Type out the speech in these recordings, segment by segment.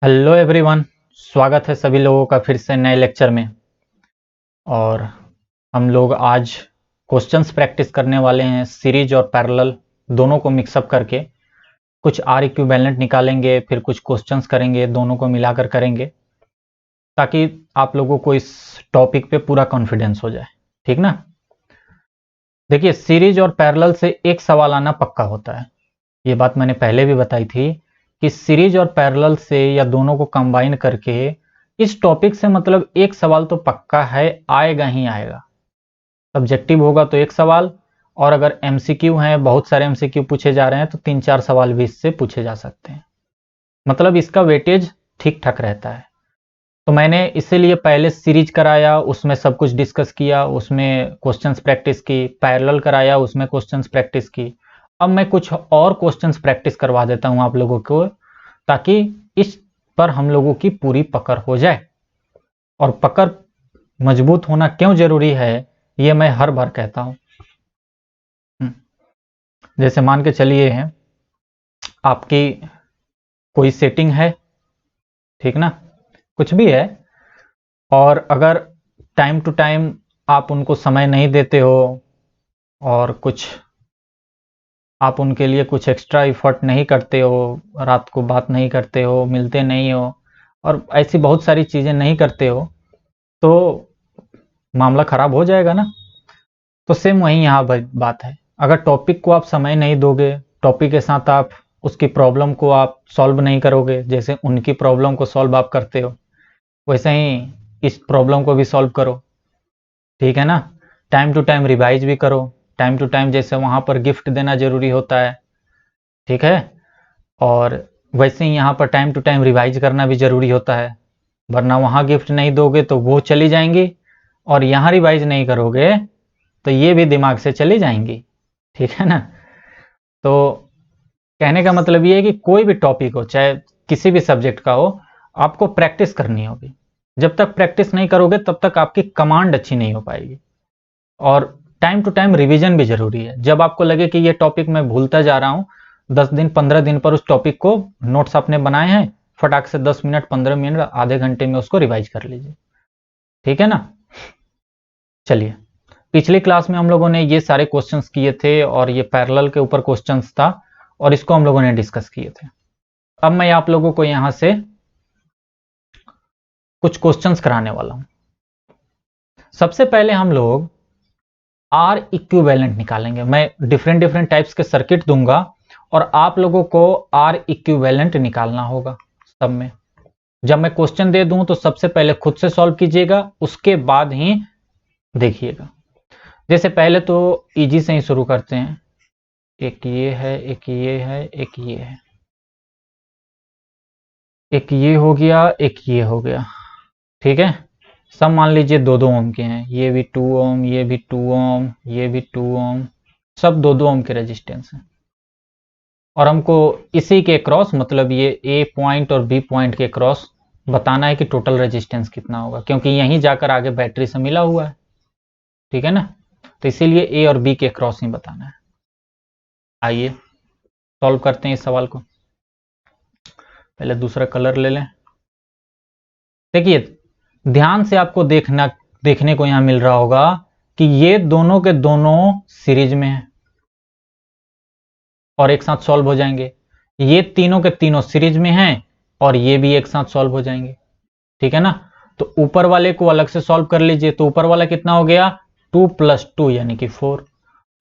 Hello everyone, स्वागत है सभी लोगों का फिर से नए लेक्चर में। और हम लोग आज क्वेश्चंस प्रैक्टिस करने वाले हैं, सीरीज और पैरेलल दोनों को मिक्सअप करके कुछ आर इक्विवेलेंट निकालेंगे, फिर कुछ क्वेश्चंस करेंगे, दोनों को मिलाकर करेंगे ताकि आप लोगों को इस टॉपिक पे पूरा कॉन्फिडेंस हो जाए। ठीक ना? देखिए, सीरीज और पैरेलल से एक सवाल आना पक्का होता है। ये बात मैंने पहले भी बताई थी कि सीरीज और पैरेलल से या दोनों को कंबाइन करके इस टॉपिक से मतलब एक सवाल तो पक्का है, आएगा ही आएगा। सब्जेक्टिव होगा तो एक सवाल, और अगर एमसीक्यू है, बहुत सारे एमसीक्यू पूछे जा रहे हैं तो 3-4 सवाल भी इससे पूछे जा सकते हैं। मतलब इसका वेटेज ठीक ठाक रहता है। तो मैंने इसीलिए पहले सीरीज कराया, उसमें सब कुछ डिस्कस किया, उसमें क्वेश्चंस प्रैक्टिस की, पैरेलल कराया, उसमें क्वेश्चंस प्रैक्टिस की। अब मैं कुछ और क्वेश्चंस प्रैक्टिस करवा देता हूं आप लोगों को, ताकि इस पर हम लोगों की पूरी पकड़ हो जाए। और पकड़ मजबूत होना क्यों जरूरी है, ये मैं हर बार कहता हूं। जैसे मान के चलिए हैं, आपकी कोई सेटिंग है, ठीक ना, कुछ भी है, और अगर टाइम टू टाइम आप उनको समय नहीं देते हो और कुछ आप उनके लिए कुछ एक्स्ट्रा इफर्ट नहीं करते हो, रात को बात नहीं करते हो, मिलते नहीं हो, और ऐसी बहुत सारी चीज़ें नहीं करते हो, तो मामला खराब हो जाएगा ना। तो सेम वही यहाँ बात है। अगर टॉपिक को आप समय नहीं दोगे, टॉपिक के साथ आप उसकी प्रॉब्लम को आप सॉल्व नहीं करोगे, जैसे उनकी प्रॉब्लम को सॉल्व आप करते हो वैसे ही इस प्रॉब्लम को भी सॉल्व करो। ठीक है ना? टाइम टू टाइम रिवाइज भी करो, टाइम टू टाइम, जैसे वहाँ पर गिफ्ट देना जरूरी होता है, ठीक है, और वैसे ही यहाँ पर टाइम टू टाइम रिवाइज करना भी जरूरी होता है। वरना वहाँ गिफ्ट नहीं दोगे तो वो चली जाएंगी, और यहाँ रिवाइज नहीं करोगे तो ये भी दिमाग से चली जाएंगी। ठीक है ना? तो कहने का मतलब ये है कि कोई भी टॉपिक हो, चाहे किसी भी सब्जेक्ट का हो, आपको प्रैक्टिस करनी होगी। जब तक प्रैक्टिस नहीं करोगे तब तक आपकी कमांड अच्छी नहीं हो पाएगी। और टाइम टू टाइम रिवीजन भी जरूरी है। जब आपको लगे कि ये टॉपिक मैं भूलता जा रहा हूँ, 10 दिन 15 दिन पर उस टॉपिक को नोट्स आपने बनाए हैं, फटाक से 10 मिनट 15 मिनट आधे घंटे में उसको रिवाइज कर लीजिए। ठीक है ना? चलिए, पिछली क्लास में हम लोगों ने ये सारे क्वेश्चंस किए थे, और ये पैरेलल के ऊपर क्वेश्चंस था, और इसको हम लोगों ने डिस्कस किए थे। अब मैं आप लोगों को यहां से कुछ क्वेश्चंस कराने वाला हूं। सबसे पहले हम लोग आर इक्विवेलेंट निकालेंगे। मैं डिफरेंट डिफरेंट टाइप्स के सर्किट दूंगा और आप लोगों को आर इक्विवेलेंट निकालना होगा सब में। जब मैं क्वेश्चन दे दूं तो सबसे पहले खुद से सॉल्व कीजिएगा, उसके बाद ही देखिएगा। जैसे पहले तो इजी से ही शुरू करते हैं। एक ये है, एक ये है, एक ये है, एक ये हो गया, एक ये हो गया। ठीक है, सब मान लीजिए 2-2 ओम के हैं। ये भी 2 ओम, ये भी 2 ओम, ये भी 2 ओम, सब 2-2 ओम के रेजिस्टेंस हैं। और हमको इसी के क्रॉस, मतलब ये ए पॉइंट और बी पॉइंट के क्रॉस बताना है कि टोटल रेजिस्टेंस कितना होगा, क्योंकि यहीं जाकर आगे बैटरी से मिला हुआ है। ठीक है ना? तो इसीलिए ए और बी के क्रॉस ही बताना है। आइए सॉल्व करते हैं इस सवाल को। पहले दूसरा कलर ले लें। देखिए, ध्यान से आपको देखने को यहां मिल रहा होगा कि ये दोनों के दोनों सीरीज में है और एक साथ सॉल्व हो जाएंगे। ये तीनों के तीनों सीरीज में हैं और ये भी एक साथ सॉल्व हो जाएंगे। ठीक है ना? तो ऊपर वाले को अलग से सॉल्व कर लीजिए। तो ऊपर वाला कितना हो गया? 2 + 2 यानी कि 4,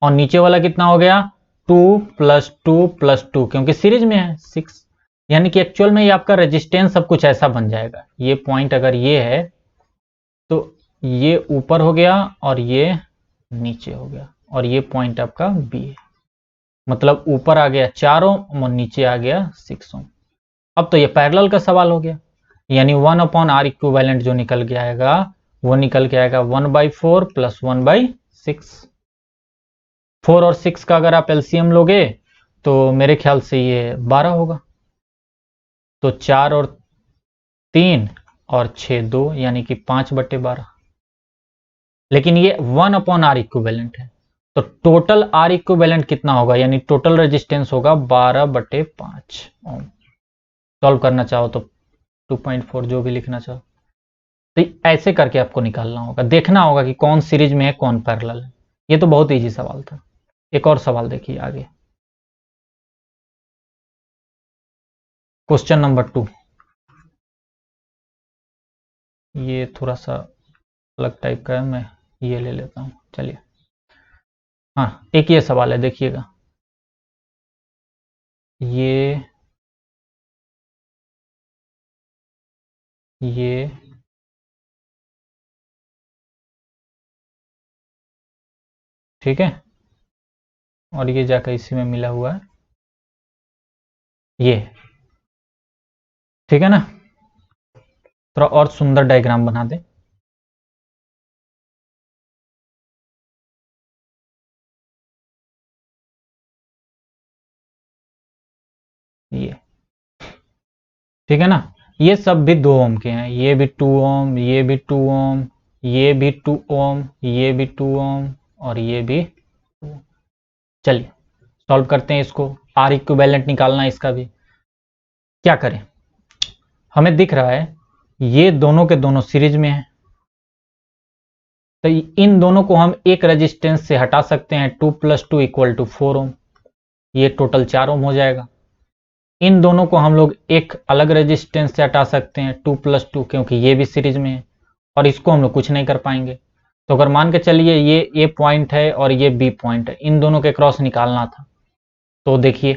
और नीचे वाला कितना हो गया? 2 + 2 + 2, क्योंकि सीरीज में है 6। यानी कि एक्चुअल में ये आपका रेजिस्टेंस सब कुछ ऐसा बन जाएगा। ये पॉइंट अगर ये है तो ये ऊपर हो गया और ये नीचे हो गया, और ये पॉइंट आपका बी है। मतलब ऊपर आ गया 4 ओम और नीचे आ गया 6 ओम। अब तो ये पैरेलल का सवाल हो गया, यानी 1/R इक्विवेलेंट जो निकल के आएगा वो निकल के आएगा 1/4 + 1/6। 4 और 6 का अगर आप एलसीएम लोगे तो मेरे ख्याल से ये 12 होगा। तो 4 और 3 और 6 2, यानी कि 5/12। लेकिन ये 1/R इक्विवेलेंट है, तो टोटल आर इक्विवेलेंट कितना होगा, यानी टोटल रेजिस्टेंस होगा 12/5 ओम। सॉल्व करना चाहो तो 2.4 जो भी लिखना चाहो। तो ऐसे करके आपको निकालना होगा, देखना होगा कि कौन सीरीज में है कौन पैरेलल है। ये तो बहुत इजी सवाल था। एक और सवाल देखिए आगे, क्वेश्चन नंबर 2। ये थोड़ा सा अलग टाइप का है, मैं ये ले लेता हूं। चलिए, हाँ, एक ये सवाल है, देखिएगा। ये ठीक है, और ये जाकर इसी में मिला हुआ है, ये ठीक है ना। थोड़ा और सुंदर डायग्राम बना दे। ये ठीक है ना, ये सब भी 2 ओम के हैं, ये भी 2 ओम, ये भी 2 ओम, ये भी 2 ओम, ये भी 2 ओम, और ये भी 2 ओम। चलिए सॉल्व करते हैं इसको, आर इक्विवेलेंट निकालना है इसका भी। क्या करें, हमें दिख रहा है ये दोनों के दोनों सीरीज में है, तो इन दोनों को हम एक रेजिस्टेंस से हटा सकते हैं, 2 + 2 = 4 ओम, ये टोटल 4 ओम हो जाएगा। इन दोनों को हम लोग एक अलग रेजिस्टेंस से हटा सकते हैं, 2 + 2, क्योंकि ये भी सीरीज में है, और इसको हम लोग कुछ नहीं कर पाएंगे। तो अगर मान के चलिए ये ए पॉइंट है और ये बी पॉइंट है, इन दोनों के क्रॉस निकालना था, तो देखिए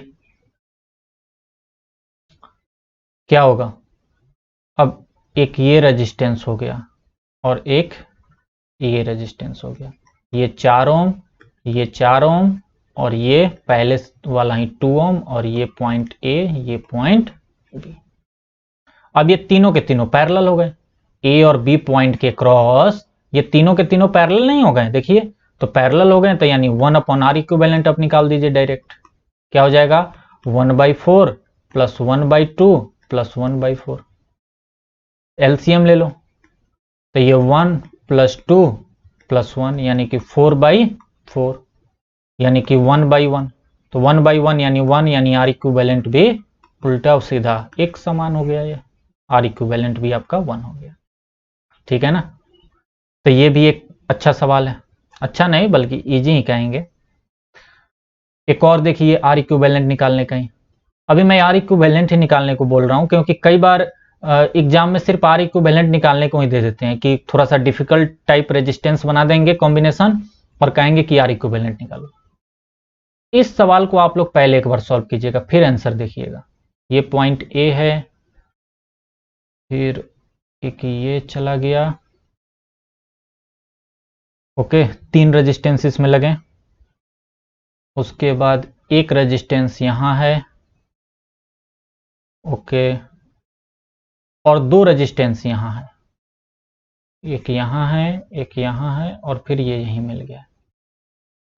क्या होगा। अब एक ये रेजिस्टेंस हो गया और एक ये रेजिस्टेंस हो गया, ये 4 ओम, ये 4 ओम, और ये पहले वाला ही 2 ओम, और ये पॉइंट ए, ये पॉइंट बी। अब ये तीनों के तीनों पैरेलल हो गए, ए और बी पॉइंट के क्रॉस ये तीनों के तीनों पैरेलल नहीं हो गए, देखिए तो पैरेलल हो गए, तो यानी 1/r इक्विवेलेंट आप निकाल दीजिए डायरेक्ट। क्या हो जाएगा, 1/4 + 1/2 + 1/4। एलसीएम ले लो, तो ये 1 + 2 + 1 यानी कि 4/4, यानी कि 1/1। तो 1/1 यानी 1, यानी आर इक्विवेलेंट भी उल्टा सीधा एक समान हो गया, ये आर इक्विवेलेंट भी आपका 1 हो गया। ठीक है ना, तो ये भी एक अच्छा सवाल है, अच्छा नहीं बल्कि इजी ही कहेंगे। एक और देखिए आर इक्विवेलेंट निकालने का ही, अभी मैं आर इक्विवेलेंट ही निकालने को बोल रहा हूं, क्योंकि कई बार एग्जाम में सिर्फ आर इक्विवेलेंट निकालने को ही दे देते हैं, कि थोड़ा सा डिफिकल्ट टाइप रेजिस्टेंस बना देंगे कॉम्बिनेशन, और कहेंगे कि आर इक्विवेलेंट निकालो। इस सवाल को आप लोग पहले एक बार सॉल्व कीजिएगा, फिर आंसर देखिएगा। ये पॉइंट ए है, फिर एक ये चला गया, ओके, 3 रेजिस्टेंस इसमें लगे, उसके बाद एक रेजिस्टेंस यहां है, ओके, और 2 रेजिस्टेंस यहां है, एक यहां है, एक यहां है, और फिर ये यहीं मिल गया,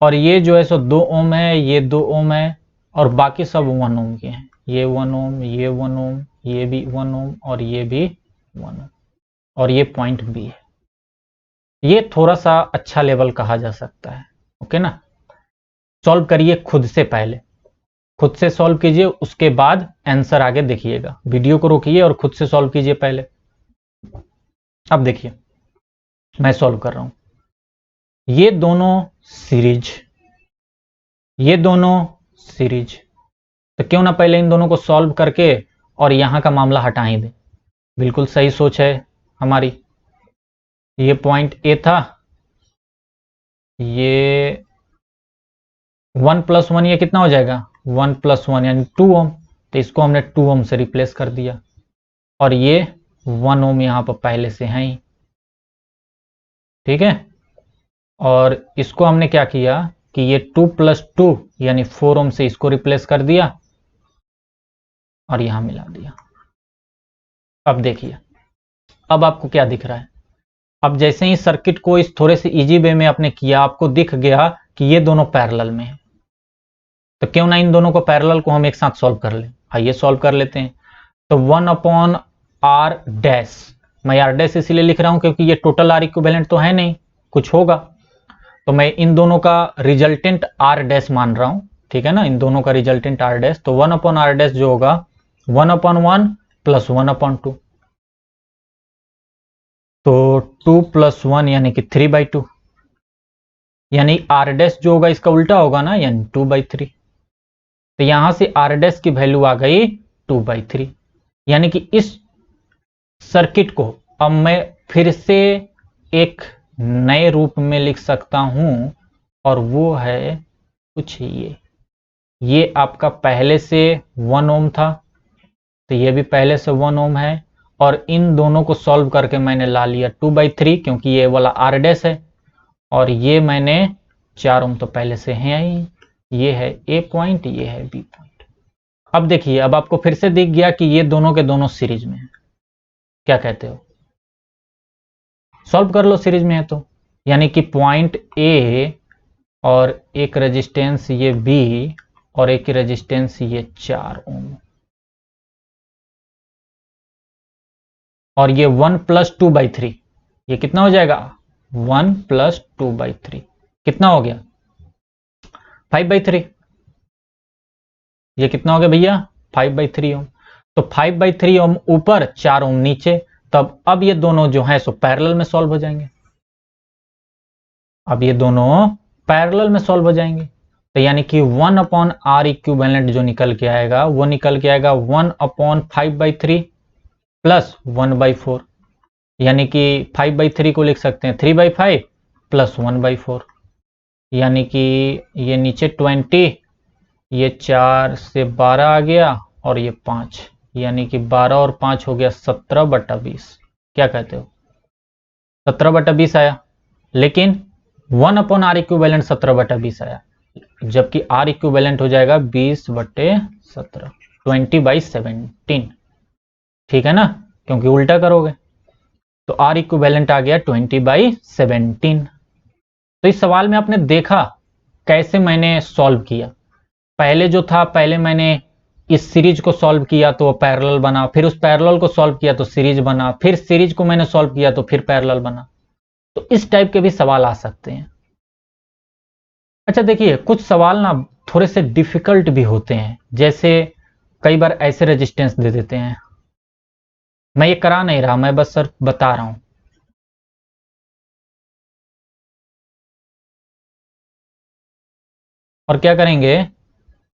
और ये जो है सो 2 ओम है, ये 2 ओम है, और बाकी सब 1 ओम के हैं, ये 1 ओम, ये 1 ओम, ये भी 1 ओम, और ये भी 1 ओम, और ये पॉइंट बी है। ये थोड़ा सा अच्छा लेवल कहा जा सकता है, ओके ना। सॉल्व करिए खुद से, पहले खुद से सॉल्व कीजिए, उसके बाद आंसर आगे देखिएगा। वीडियो को रोकिए और खुद से सॉल्व कीजिए पहले। अब देखिए मैं सॉल्व कर रहा हूं, ये दोनों सीरीज, ये दोनों सीरीज, तो क्यों ना पहले इन दोनों को सॉल्व करके और यहां का मामला हटा ही दें। बिल्कुल सही सोच है हमारी। ये पॉइंट ए था, ये 1 + 1 ये कितना हो जाएगा, 1 + 1 यानी 2 ओम, तो इसको हमने 2 ओम से रिप्लेस कर दिया, और ये 1 ओम यहां पर पहले से है ही, ठीक है। और इसको हमने क्या किया कि ये 2 + 2 यानी 4 ओम से इसको रिप्लेस कर दिया और यहां मिला दिया। अब देखिए, अब आपको क्या दिख रहा है। अब जैसे ही सर्किट को इस थोड़े से इजी वे में आपने किया, आपको दिख गया कि ये दोनों पैरेलल में है, तो क्यों ना इन दोनों को पैरेलल को हम एक साथ सॉल्व कर लें। आइए सॉल्व कर लेते हैं। तो 1/r डैश, मैं r डैश इसीलिए लिख रहा हूं क्योंकि ये टोटल आर इक्विवेलेंट तो है नहीं, कुछ होगा, तो मैं इन दोनों का रिजल्टेंट r डैश मान रहा हूं, ठीक है ना, इन दोनों का रिजल्टेंट r डैश। तो 1/r डैश जो होगा 1/1 + 1/2, तो 2 + 1 यानी कि 3/2, यानी आर डैश जो होगा इसका उल्टा होगा ना, यानी 2/3। तो यहां से आर डैश की वैल्यू आ गई 2/3, यानी कि इस सर्किट को अब मैं फिर से एक नए रूप में लिख सकता हूं, और वो है कुछ ये आपका पहले से 1 ओम था, तो ये भी पहले से 1 ओम है, और इन दोनों को सॉल्व करके मैंने ला लिया 2/3, क्योंकि ये वाला आर डैश है, और ये मैंने 4 ओम तो पहले से है ही, ये है ए पॉइंट, ये है बी पॉइंट। अब देखिए, अब आपको फिर से दिख गया कि ये दोनों के दोनों सीरीज में है। क्या कहते हो? सॉल्व कर लो, सीरीज में है तो। यानी कि पॉइंट ए और एक रेजिस्टेंस ये बी और एक रेजिस्टेंस ये 4 ओम, और ये 1 + 2/3, ये कितना हो जाएगा? 1 + 2/3 कितना हो गया? 5/3। ये कितना हो गया भैया? 5/3 ओम। तो 5/3 ओम ऊपर, 4 ओम नीचे। तब अब ये दोनों जो हैं सो पैरेलल में सॉल्व हो जाएंगे। अब ये दोनों पैरेलल में सॉल्व हो जाएंगे, तो यानी कि 1/R इक्विवेलेंट जो निकल के आएगा वो निकल के आएगा 1/5/3 + 1/4, यानी कि 5/3 को लिख सकते हैं 3/5 + 1/4, यानी कि ये नीचे 20, ये 4 से 12 आ गया, और ये 5, यानी कि 12 और 5 हो गया 17/20। क्या कहते हो? 17/20 आया, लेकिन 1/R इक्विवेलेंट 17/20 आया, जबकि R इक्विवेलेंट हो जाएगा 20/17, 20/17। ठीक है ना, क्योंकि उल्टा करोगे तो R इक्विवेलेंट आ गया 20/17। तो इस सवाल में आपने देखा कैसे मैंने सॉल्व किया। पहले जो था, पहले मैंने इस सीरीज को सॉल्व किया तो पैरेलल बना, फिर उस पैरेलल को सॉल्व किया तो सीरीज बना, फिर सीरीज को मैंने सॉल्व किया तो फिर पैरेलल बना। तो इस टाइप के भी सवाल आ सकते हैं। अच्छा देखिए, कुछ सवाल ना थोड़े से डिफिकल्ट भी होते हैं, जैसे कई बार ऐसे रेजिस्टेंस दे देते हैं। मैं ये करा नहीं रहा, मैं बस सर बता रहा हूं। और क्या करेंगे,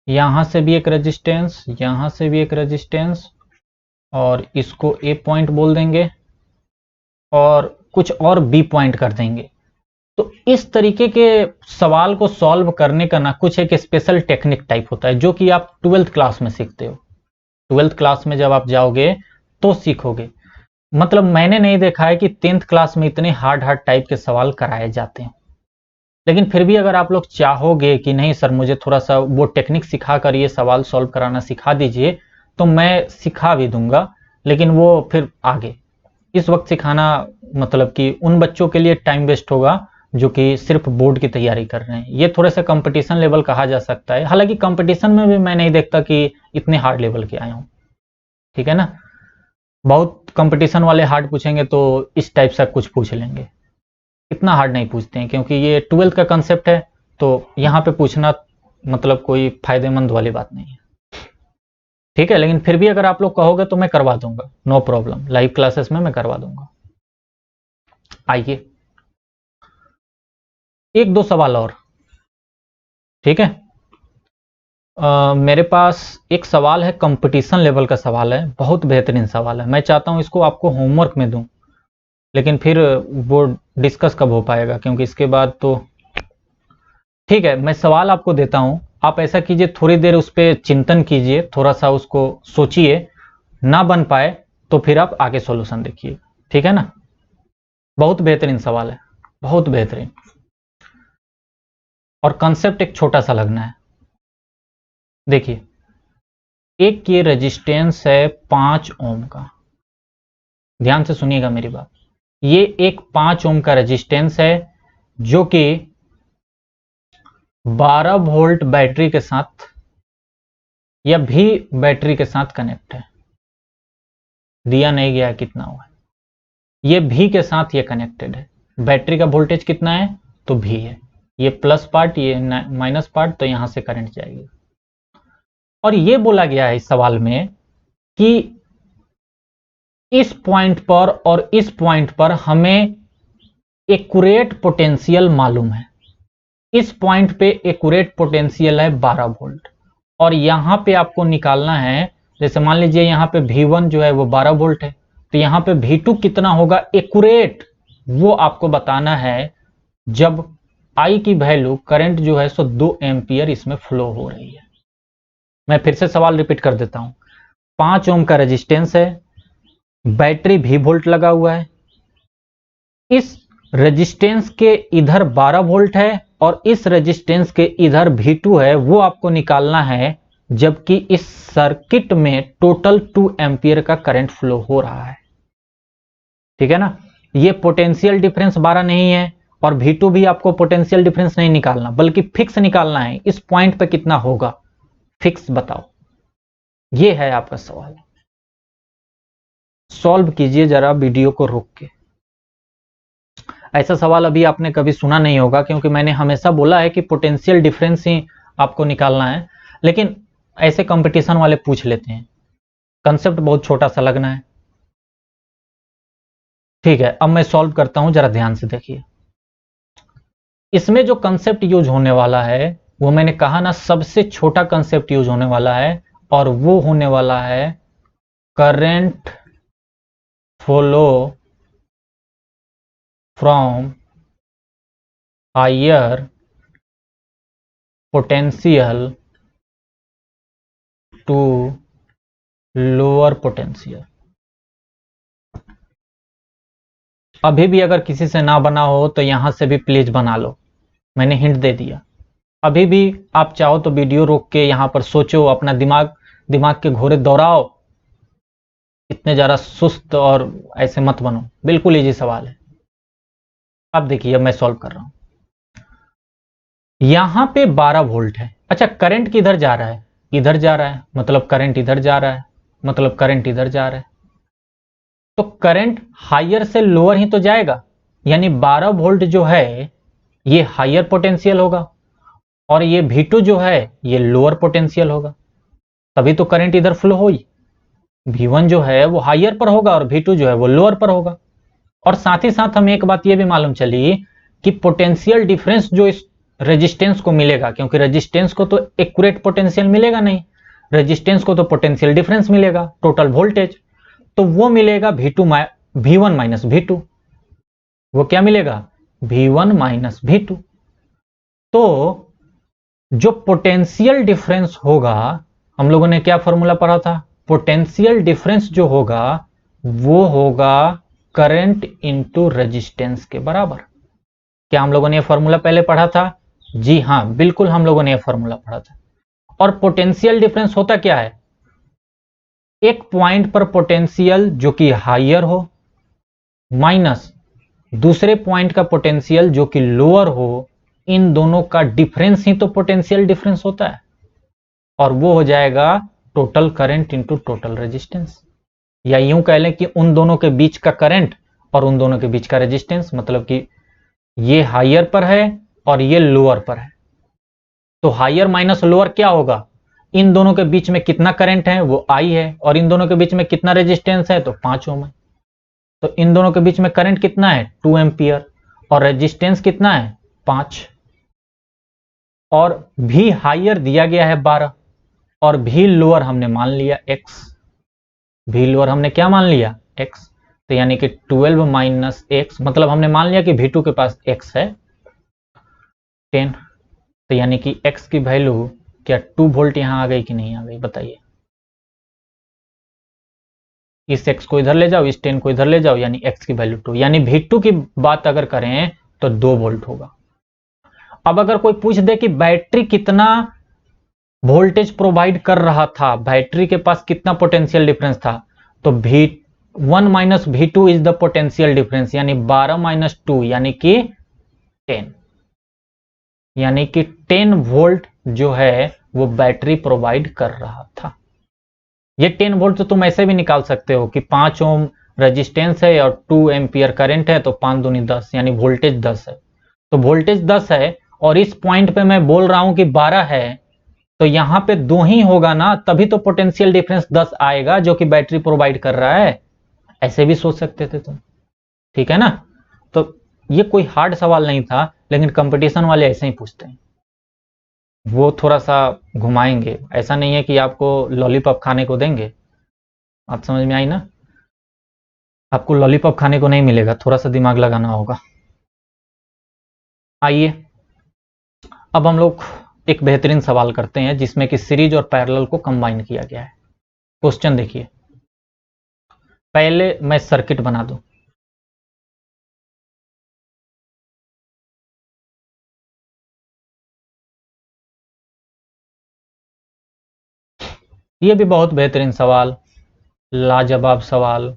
यहां से भी एक रेजिस्टेंस, यहां से भी एक रेजिस्टेंस, और इसको ए पॉइंट बोल देंगे, और कुछ और बी पॉइंट कर देंगे। तो इस तरीके के सवाल को सॉल्व करने का ना कुछ एक स्पेशल टेक्निक टाइप होता है, जो कि आप 12th क्लास में सीखते हो। 12th क्लास में जब आप जाओगे तो सीखोगे। मतलब मैंने नहीं देखा है कि 10th क्लास में इतने हार्ड हार्ड टाइप के सवाल कराए जाते हैं। लेकिन फिर भी अगर आप लोग चाहोगे कि नहीं सर मुझे थोड़ा सा वो टेक्निक सिखा कर ये सवाल सॉल्व कराना सिखा दीजिए, तो मैं सिखा भी दूंगा, लेकिन वो फिर आगे। इस वक्त सिखाना मतलब कि उन बच्चों के लिए टाइम वेस्ट होगा जो कि सिर्फ बोर्ड की तैयारी कर रहे हैं। ये थोड़ा सा कंपटीशन लेवल कहा जा सकता है, हालांकि कंपटीशन में भी मैं नहीं देखता कि इतने हार्ड लेवल के आए हों। ठीक है ना, बहुत कंपटीशन वाले हार्ड पूछेंगे तो इस टाइप से कुछ पूछ लेंगे, इतना हार्ड नहीं पूछते हैं, क्योंकि ये 12th का कंसेप्ट है, तो यहाँ पे पूछना मतलब कोई फायदेमंद वाली बात नहीं है। ठीक है, लेकिन फिर भी अगर आप लोग कहोगे तो मैं करवा दूंगा, नो प्रॉब्लम, लाइव क्लासेस में मैं करवा दूंगा। आइए एक दो सवाल और। ठीक है, मेरे पास एक सवाल है, कंपटीशन लेवल का सवाल है, बहुत बेहतरीन सवाल है। मैं चाहता हूं इसको आपको होमवर्क में दूं, लेकिन फिर वो डिस्कस कब हो पाएगा, क्योंकि इसके बाद तो। ठीक है, मैं सवाल आपको देता हूं, आप ऐसा कीजिए, थोड़ी देर उस पर चिंतन कीजिए, थोड़ा सा उसको सोचिए, ना बन पाए तो फिर आप आगे सॉल्यूशन देखिए। ठीक है ना, बहुत बेहतरीन सवाल है, बहुत बेहतरीन, और कंसेप्ट एक छोटा सा लगना है। देखिए, एक ये रेजिस्टेंस है 5 ओम का, ध्यान से सुनिएगा मेरी बात। ये एक 5 ओम का रेजिस्टेंस है जो कि 12 वोल्ट बैटरी के साथ या भी बैटरी के साथ कनेक्ट है। दिया नहीं गया है कितना हुआ है, ये भी के साथ ये कनेक्टेड है। बैटरी का वोल्टेज कितना है? तो भी है, ये प्लस पार्ट, ये माइनस पार्ट, तो यहां से करंट जाएगी। और ये बोला गया है इस सवाल में कि इस पॉइंट पर और इस पॉइंट पर हमें एक्यूरेट पोटेंशियल मालूम है। इस पॉइंट पे एक्यूरेट पोटेंशियल है 12 वोल्ट, और यहां पे आपको निकालना है, जैसे मान लीजिए यहां पे V1 जो है वो 12 वोल्ट है, तो यहां पे V2 कितना होगा एक्यूरेट, वो आपको बताना है जब I की वैल्यू करंट जो है सो 2 एम्पियर इसमें फ्लो हो रही है। मैं फिर से सवाल रिपीट कर देता हूं। 5 ओम का रेजिस्टेंस है, बैटरी V वोल्ट लगा हुआ है, इस रेजिस्टेंस के इधर 12 वोल्ट है और इस रेजिस्टेंस के इधर V2 है, वो आपको निकालना है जबकि इस सर्किट में टोटल 2 एम्पियर का करंट फ्लो हो रहा है। ठीक है ना। ये पोटेंशियल डिफरेंस 12 नहीं है और V2 भी आपको पोटेंशियल डिफरेंस नहीं निकालना बल्कि फिक्स निकालना है, इस पॉइंट पे कितना होगा फिक्स बताओ। ये है आपका सवाल, सॉल्व कीजिए जरा वीडियो को रोक के। ऐसा सवाल अभी आपने कभी सुना नहीं होगा, क्योंकि मैंने हमेशा बोला है कि पोटेंशियल डिफरेंस ही आपको निकालना है, लेकिन ऐसे कंपटीशन वाले पूछ लेते हैं, कंसेप्ट बहुत छोटा सा लगना है। ठीक है, अब मैं सॉल्व करता हूं, जरा ध्यान से देखिए। इसमें जो कंसेप्ट यूज होने वाला है वो मैंने कहा ना, सबसे छोटा कंसेप्ट यूज होने वाला है, और वो होने वाला है current flow from higher potential to lower potential. अभी भी अगर किसी से ना बना हो तो यहां से भी प्लीज बना लो, मैंने हिंट दे दिया। अभी भी आप चाहो तो वीडियो रोक के यहां पर सोचो, अपना दिमाग के घोड़े दौड़ाओ, इतने ज्यादा सुस्त और ऐसे मत बनो, बिल्कुल इजी सवाल है। अब देखिए, अब मैं सॉल्व कर रहा हूं। यहां पे 12 वोल्ट है, अच्छा करंट किधर जा रहा है, इधर जा रहा है, मतलब करंट इधर जा रहा है, मतलब करंट इधर जा रहा है, तो करंट हायर से लोअर ही तो जाएगा, यानी 12 वोल्ट जो है ये हायर पोटेंशियल होगा और ये V2 जो है ये लोअर पोटेंशियल होगा, तभी तो करंट इधर फ्लो होगी। V1 जो है वो हायर पर होगा और V2 जो है वो लोअर पर होगा। और साथ ही साथ हमें एक बात ये भी मालूम चली कि पोटेंशियल डिफरेंस जो इस रेजिस्टेंस को मिलेगा, क्योंकि रेजिस्टेंस को तो एक्यूरेट पोटेंशियल मिलेगा नहीं, रेजिस्टेंस को तो पोटेंशियल डिफरेंस मिलेगा, टोटल वोल्टेज, तो वो मिलेगा V1 माइनस V2। वो क्या मिलेगा, V1 माइनस V2। तो जो पोटेंशियल डिफरेंस होगा, हम लोगों ने क्या फॉर्मूला पढ़ा था, पोटेंशियल डिफरेंस जो होगा वो होगा करंट इनटू रेजिस्टेंस के बराबर। क्या हम लोगों ने यह फॉर्मूला पहले पढ़ा था? जी हां, बिल्कुल हम लोगों ने यह फॉर्मूला पढ़ा था। और पोटेंशियल डिफरेंस होता क्या है, एक पॉइंट पर पोटेंशियल जो कि हायर हो माइनस दूसरे पॉइंट का पोटेंशियल जो कि लोअर हो, इन दोनों का डिफरेंस ही तो पोटेंशियल डिफरेंस होता है, और वो हो जाएगा total current into total resistance. या यूं कह लें कि उन दोनों के बीच का करंट और उन दोनों के बीच का रेजिस्टेंस, मतलब कि ये हायर पर है और ये लोअर पर है, तो हायर माइनस लोअर क्या होगा, इन दोनों के बीच में कितना करंट है वो I है, और इन दोनों के बीच में कितना रेजिस्टेंस है तो 5 ओम है, तो इन दोनों के बीच में करंट कितना है 2 एम्पियर और रेजिस्टेंस कितना है 5, और भी हायर दिया गया है 12 और भी लोअर हमने मान लिया x, भी लोअर हमने क्या मान लिया x, तो यानी कि 12 माइनस x, मतलब हमने मान लिया कि V2 के पास x है 10, तो यानी कि x की वैल्यू क्या 2 वोल्ट यहां आ गई कि नहीं आ गई बताइए। इस x को इधर ले जाओ, इस 10 को इधर ले जाओ, यानी x की वैल्यू 2, यानी V2 की बात अगर करें तो 2 वोल्ट होगा। अब अगर कोई पूछ दे कि बैटरी कितना वोल्टेज प्रोवाइड कर रहा था, बैटरी के पास कितना पोटेंशियल डिफरेंस था, तो V1 minus V2 is the potential difference, यानी 12 माइनस 2 यानी कि 10, यानी कि 10 वोल्ट जो है वो बैटरी प्रोवाइड कर रहा था। ये 10 वोल्ट तो तुम ऐसे भी निकाल सकते हो कि 5 ओम रेजिस्टेंस है और 2 एम्पियर करंट है, तो 5 दूनी 10 यानी वोल्टेज 10 है, तो वोल्टेज 10 है और इस पॉइंट पे मैं बोल रहा हूं कि 12 है, तो यहां पे 2 ही होगा ना, तभी तो पोटेंशियल डिफरेंस 10 आएगा जो कि बैटरी प्रोवाइड कर रहा है। ऐसे भी सोच सकते थे तुम, ठीक है ना। तो ये कोई हार्ड सवाल नहीं था, लेकिन कंपटीशन वाले ऐसे ही पूछते हैं, वो थोड़ा सा घुमाएंगे। ऐसा नहीं है कि आपको लॉलीपॉप खाने को देंगे। आप समझ में आई ना, आपको लॉलीपॉप खाने को नहीं मिलेगा, थोड़ा सा दिमाग लगाना होगा। आइए अब हम लोग एक बेहतरीन सवाल करते हैं जिसमें कि सीरीज और पैरेलल को कंबाइन किया गया है। क्वेश्चन देखिए, पहले मैं सर्किट बना दूं। ये भी बहुत बेहतरीन सवाल, लाजवाब सवाल।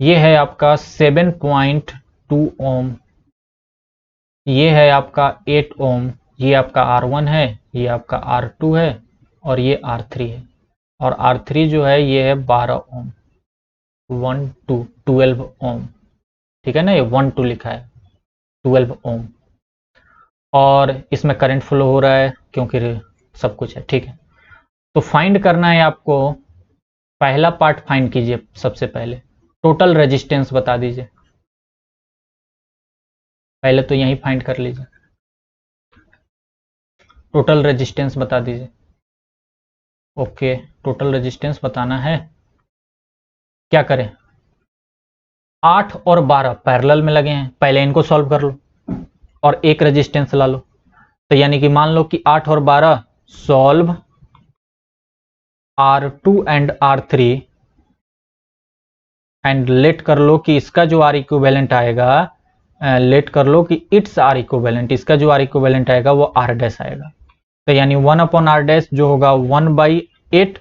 ये है आपका 7.2 ओम, ये है आपका 8 ओम, ये आपका R1 है, ये आपका R2 है, और ये R3 है। और R3 जो है ये है 12 ओम, 12 ओम, ठीक है ना, ये 12 लिखा है, 12 ओम। और इसमें करंट फ्लो हो रहा है क्योंकि सब कुछ है, ठीक है। तो फाइंड करना है आपको, पहला पार्ट फाइंड कीजिए। सबसे पहले टोटल रेजिस्टेंस बता दीजिए, पहले तो यही फाइंड कर लीजिए, टोटल रेजिस्टेंस बता दीजिए। ओके, टोटल रेजिस्टेंस बताना है। क्या करें, 8 और 12 पैरेलल में लगे हैं, पहले इनको सॉल्व कर लो और एक रेजिस्टेंस ला लो। तो यानी कि मान लो कि 8 और 12 solve R2 and R3 and let कर लो कि इसका जो R इक्विवेलेंट आएगा, लेट कर लो कि इट्स R इक्विवेलेंट, इसका जो R इक्विवेलेंट आएगा वो R डैश आएगा। तो यानी 1 अपॉन R डैश जो होगा 1/8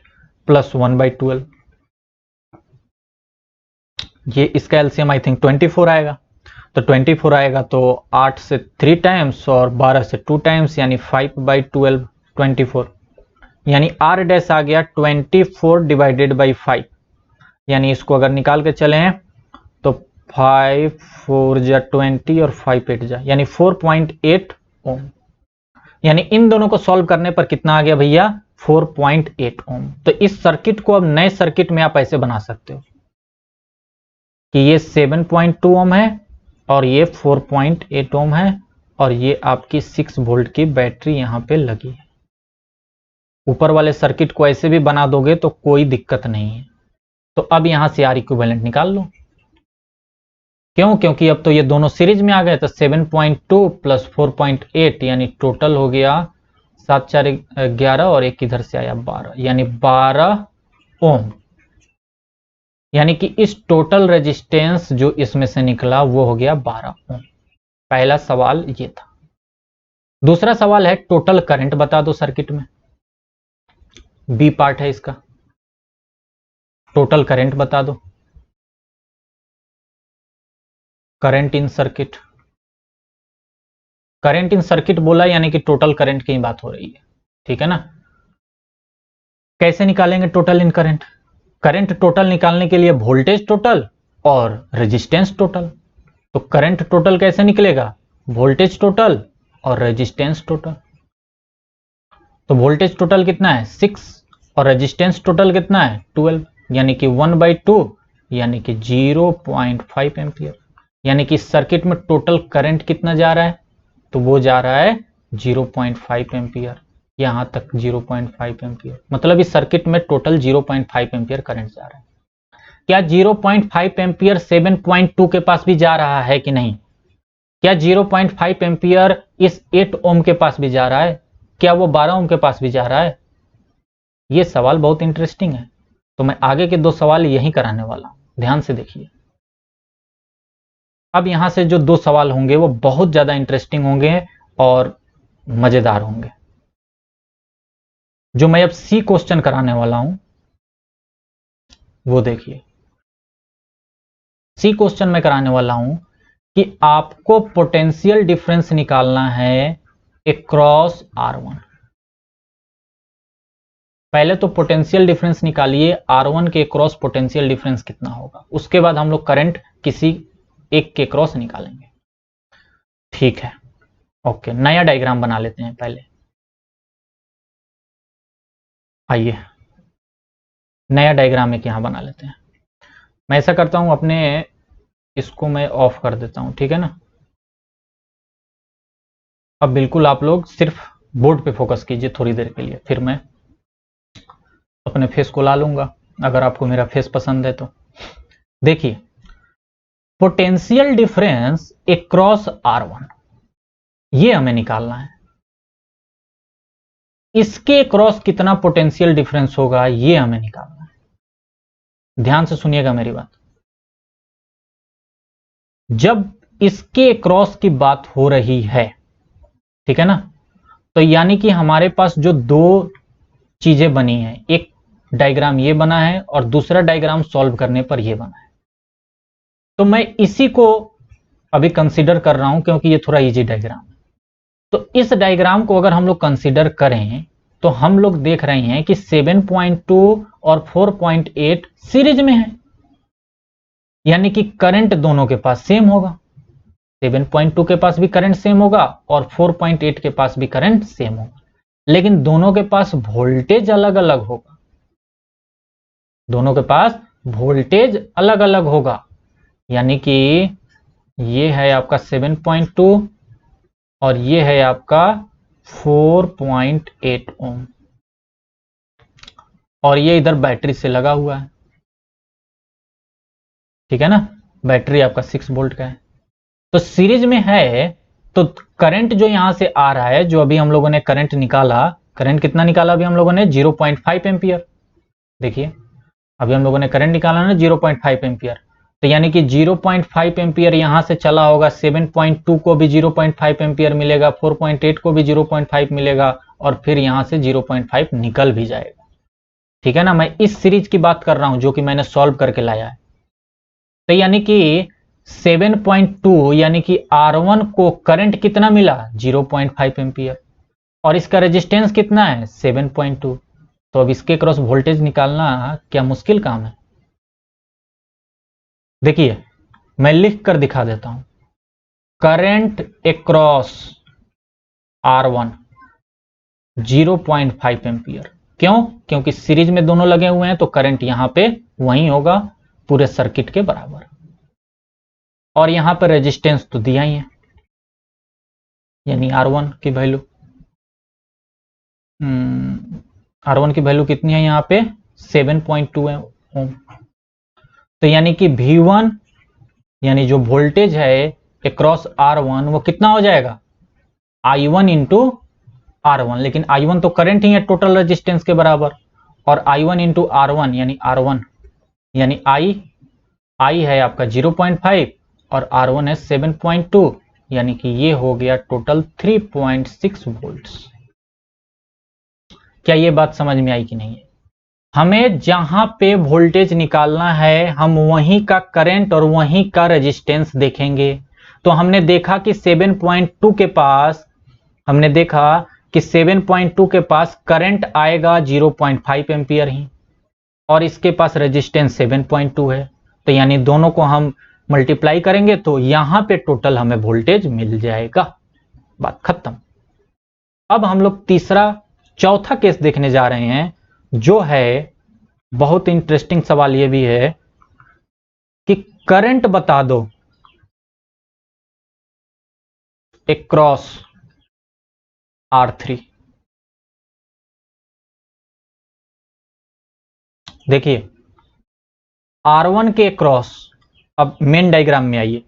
प्लस 1/12, ये इसका एलसीएम आई थिंक 24 आएगा। तो 24 आएगा तो 8 से 3 टाइम्स और 12 से 2 टाइम्स, यानी 5/12 24, यानी R डैश आ गया 24 डिवाइडेड बाई 5। यानी इसको अगर निकाल के चले तो 5 4 जा 20 और 5 8 जा, यानी 4.8 ओम। यानी इन दोनों को सॉल्व करने पर कितना आ गया भैया, 4.8 ओम। तो इस सर्किट को अब नए सर्किट में आप ऐसे बना सकते हो कि ये 7.2 ओम है और ये 4.8 ओम है और ये आपकी 6 वोल्ट की बैटरी यहां पे लगी है। ऊपर वाले सर्किट को ऐसे भी बना दोगे तो कोई दिक्कत नहीं है। तो अब यहां से आर इक्विवेलेंट निकाल लो। क्यों, क्योंकि अब तो ये दोनों सीरीज में आ गए। तो 7.2 प्लस 4.8 यानी टोटल हो गया 7 4 11 और एक इधर से आया 12, यानी 12 ओम। यानी कि इस टोटल रेजिस्टेंस जो इसमें से निकला वो हो गया 12 ओम। पहला सवाल ये था। दूसरा सवाल है टोटल करंट बता दो सर्किट में, बी पार्ट है इसका। टोटल करंट बता दो, current in circuit. Current in circuit बोला यानी कि टोटल करंट की बात हो रही है, ठीक है ना। कैसे निकालेंगे टोटल इन करंट, करंट टोटल निकालने के लिए वोल्टेज टोटल और रेजिस्टेंस टोटल। तो करंट टोटल कैसे निकलेगा, वोल्टेज टोटल और रेजिस्टेंस टोटल। तो वोल्टेज टोटल कितना है 6 और रेजिस्टेंस टोटल कितना है 12, यानी कि 1/2 यानी कि 0.5 एम्पियर। यानी कि सर्किट में टोटल करंट कितना जा रहा है, तो वो जा रहा है 0.5 एम्पियर, यहां तक 0.5 एम्पियर। मतलब इस सर्किट में टोटल 0.5 एम्पियर करंट जा रहा है। क्या 0.5 एम्पियर 7.2 के पास भी जा रहा है कि नहीं, क्या 0.5 एम्पियर इस 8 ओम के पास भी जा रहा है, क्या वो 12 ओम के पास भी जा रहा है। ये सवाल बहुत इंटरेस्टिंग है। तो मैं आगे के 2 सवाल यही कराने वाला हूं, ध्यान से देखिए। अब यहां से जो 2 सवाल होंगे वो बहुत ज्यादा इंटरेस्टिंग होंगे और मजेदार होंगे। जो मैं अब सी क्वेश्चन कराने वाला हूं वो देखिए। सी क्वेश्चन में कराने वाला हूं कि आपको पोटेंशियल डिफरेंस निकालना है अक्रॉस R1। पहले तो पोटेंशियल डिफरेंस निकालिए, R1 के क्रॉस पोटेंशियल डिफरेंस कितना होगा, उसके बाद हम लोग करंट किसी एक के क्रॉस निकालेंगे, ठीक है। ओके, नया डायग्राम बना लेते हैं पहले। आइए नया डायग्राम एक यहाँ बना लेते हैं। मैं ऐसा करता हूँ, अपने इसको मैं ऑफ कर देता हूँ, ठीक है ना। अब बिल्कुल आप लोग सिर्फ बोर्ड पे फोकस कीजिए थोड़ी देर के लिए, फिर मैं अपने फेस को ला लूंगा, अगर आपको मेरा फेस पसंद है तो। देखिए, पोटेंशियल डिफरेंस अक्रॉस R1, ये हमें निकालना है। इसके क्रॉस कितना पोटेंशियल डिफरेंस होगा, ये हमें निकालना है। ध्यान से सुनिएगा मेरी बात। जब इसके क्रॉस की बात हो रही है, ठीक है ना, तो यानी कि हमारे पास जो दो चीजें बनी हैं, एक डायग्राम ये बना है और दूसरा डायग्राम सॉल्व करने पर ये बना है। तो मैं इसी को अभी कंसीडर कर रहा हूं क्योंकि ये थोड़ा इजी डायग्राम है। तो इस डायग्राम को अगर हम लोग कंसीडर करें तो हम लोग देख रहे हैं कि 7.2 और 4.8 सीरीज में है, यानी कि करंट दोनों के पास सेम होगा। 7.2 के पास भी करंट सेम होगा और 4.8 के पास भी करंट सेम होगा, लेकिन दोनों के पास वोल्टेज अलग अलग होगा। दोनों के पास वोल्टेज अलग अलग होगा, यानी कि ये है आपका 7.2 और ये है आपका 4.8 ओम, और ये इधर बैटरी से लगा हुआ है, ठीक है ना। बैटरी आपका 6 वोल्ट का है, तो सीरीज में है। तो करंट जो यहां से आ रहा है, जो अभी हम लोगों ने करंट निकाला, करंट कितना निकाला अभी हम लोगों ने, 0.5 एम्पियर। देखिए, अभी हम लोगों ने करंट निकाला ना 0.5 एम्पियर, तो यानी कि 0.5 एम्पियर यहां से चला होगा। 7.2 को भी 0.5 एम्पियर मिलेगा, 4.8 को भी 0.5 मिलेगा, और फिर यहां से 0.5 निकल भी जाएगा, ठीक है ना। मैं इस सीरीज की बात कर रहा हूं जो कि मैंने सॉल्व करके लाया है। तो यानी कि 7.2 यानी कि R1 को करंट कितना मिला, 0.5 एम्पियर, और इसका रेजिस्टेंस कितना है, 7.2। तो अब इसके क्रॉस वोल्टेज निकालना क्या मुश्किल काम है। देखिए, मैं लिख कर दिखा देता हूं, करंट अक्रॉस R1 0.5 एम्पियर। क्यों? क्योंकि सीरीज में दोनों लगे हुए हैं, तो करंट यहां पे वही होगा पूरे सर्किट के बराबर, और यहां पर रेजिस्टेंस तो दिया ही है, यानी R1 की वैल्यू, R1 की वैल्यू कितनी है यहां पे, 7.2 ओम। तो यानी कि V1 यानी जो वोल्टेज है अक्रॉस R1 वो कितना हो जाएगा, I1 इंटू R1, लेकिन I1 तो करंट ही है टोटल रेजिस्टेंस के बराबर, और I1 इंटू R1 यानी R1 यानी I है आपका 0.5 और R1 है 7.2, यानी कि ये हो गया टोटल 3.6 वोल्ट्स। क्या ये बात समझ में आई कि नहीं है। हमें जहां पे वोल्टेज निकालना है, हम वहीं का करंट और वहीं का रेजिस्टेंस देखेंगे। तो हमने देखा कि 7.2 के पास, हमने देखा कि 7.2 के पास करंट आएगा 0.5 एम्पियर ही, और इसके पास रेजिस्टेंस 7.2 है। तो यानी दोनों को हम मल्टीप्लाई करेंगे तो यहां पे टोटल हमें वोल्टेज मिल जाएगा। बात खत्म। अब हम लोग चौथा केस देखने जा रहे हैं, जो है बहुत इंटरेस्टिंग सवाल। ये भी है कि करंट बता दो अक्रॉस R3। देखिए, R1 के क्रॉस, अब मेन डायग्राम में आइए,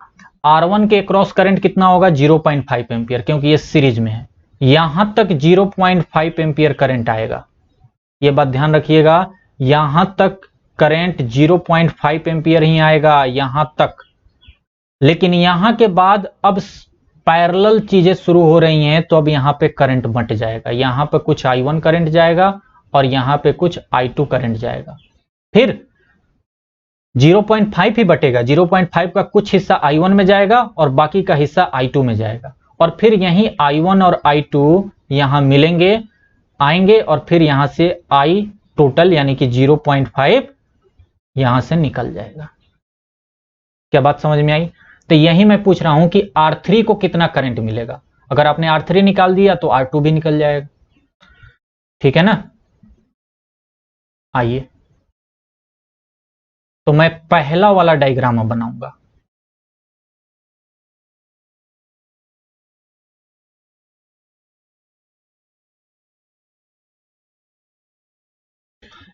R1 के क्रॉस करंट कितना होगा, 0.5 एम्पियर, क्योंकि ये सीरीज में है। यहां तक 0.5 एम्पियर करंट आएगा, ये बात ध्यान रखिएगा। यहां तक करंट 0.5 एम्पियर ही आएगा, यहां तक। लेकिन यहां के बाद अब पैरेलल चीजें शुरू हो रही हैं, तो अब यहां पे करंट बंट जाएगा। यहां पे कुछ I1 करंट जाएगा और यहां पे कुछ I2 करंट जाएगा, फिर 0.5 ही बटेगा। 0.5 का कुछ हिस्सा I1 में जाएगा और बाकी का हिस्सा I2 में जाएगा, और फिर यही I1 और I2 यहां मिलेंगे, आएंगे, और फिर यहां से I टोटल यानी कि 0.5 यहां से निकल जाएगा। क्या बात समझ में आई। तो यही मैं पूछ रहा हूं कि R3 को कितना करंट मिलेगा। अगर आपने R3 निकाल दिया तो R2 भी निकल जाएगा, ठीक है ना। आइए तो मैं पहला वाला डायग्राम बनाऊंगा।